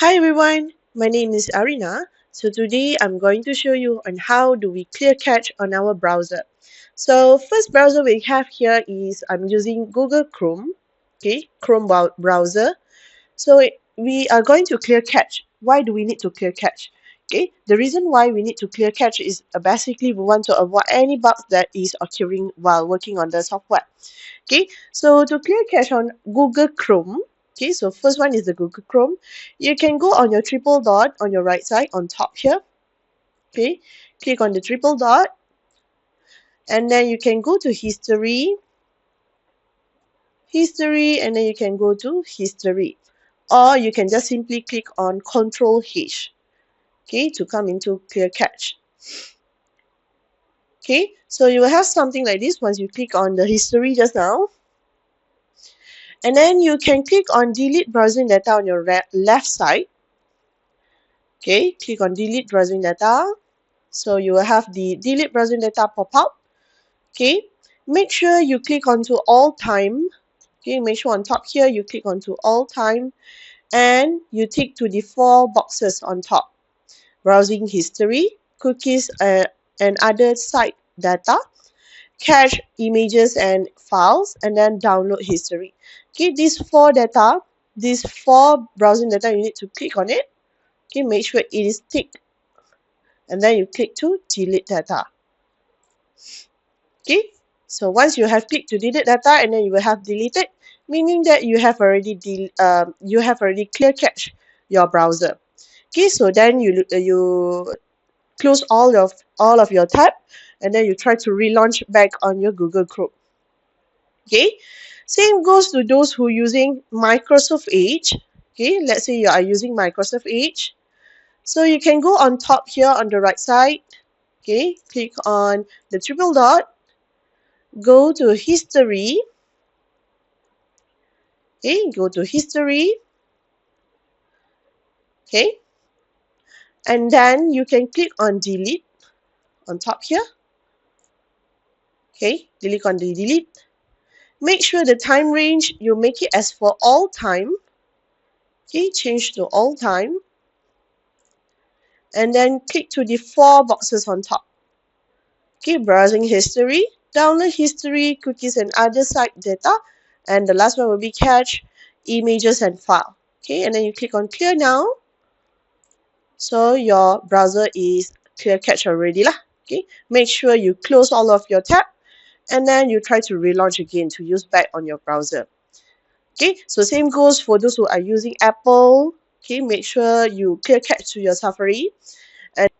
Hi everyone, my name is Arina. So today I'm going to show you on how do we clear cache on our browser. So first browser we have here is I'm using Google Chrome, okay, Chrome browser. So we are going to clear cache. Why do we need to clear cache? Okay, the reason why we need to clear cache is basically we want to avoid any bugs that is occurring while working on the software. Okay, so to clear cache on Google Chrome, okay, so first one is the Google Chrome. You can go on your triple dot on your right side on top here. Okay, click on the triple dot and then you can go to history, and then you can go to history, or you can just simply click on Control H, okay, to come into clear cache. Okay, so you will have something like this once you click on the history just now. And then you can click on delete browsing data on your left side. Okay, click on delete browsing data. So you will have the delete browsing data pop up. Okay, make sure you click onto all time. Okay, make sure on top here you click onto all time and you tick to the 4 boxes on top. Browsing history, cookies and other site data, cache images and files, and then download history. Okay, these 4 browsing data, you need to click on it. Okay, make sure it is ticked and then you click to delete data. Okay, so once you have clicked to delete data and then you will have deleted, meaning that you have already clear cache your browser. Okay, so then you close all of your tab and then you try to relaunch back on your Google Chrome. Okay, same goes to those who using Microsoft Edge. Okay, let's say you are using Microsoft Edge. So you can go on top here on the right side. Okay, click on the triple dot, go to history. Okay, go to history. Okay, and then you can click on delete on top here. Okay, click on the delete. Make sure the time range you make it as for all time. Okay, change to all time. And then click to the 4 boxes on top. Okay, browsing history, download history, cookies and other site data. And the last one will be cache, images and file. Okay, and then you click on clear now. So your browser is clear cache already lah. Okay, make sure you close all of your tab and then you try to relaunch again to use back on your browser. Okay, so same goes for those who are using Apple. Okay, make sure you clear cache to your Safari. And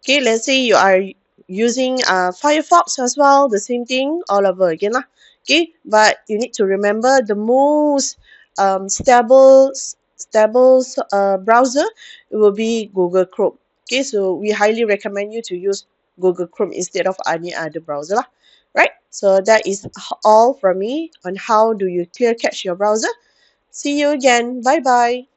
okay, let's say you are using Firefox as well, the same thing all over again lah. Okay, but you need to remember the most stable browser will be Google Chrome. Okay, so we highly recommend you to use Google Chrome instead of any other browser lah. Right, so that is all from me on how do you clear cache your browser. See you again. Bye bye.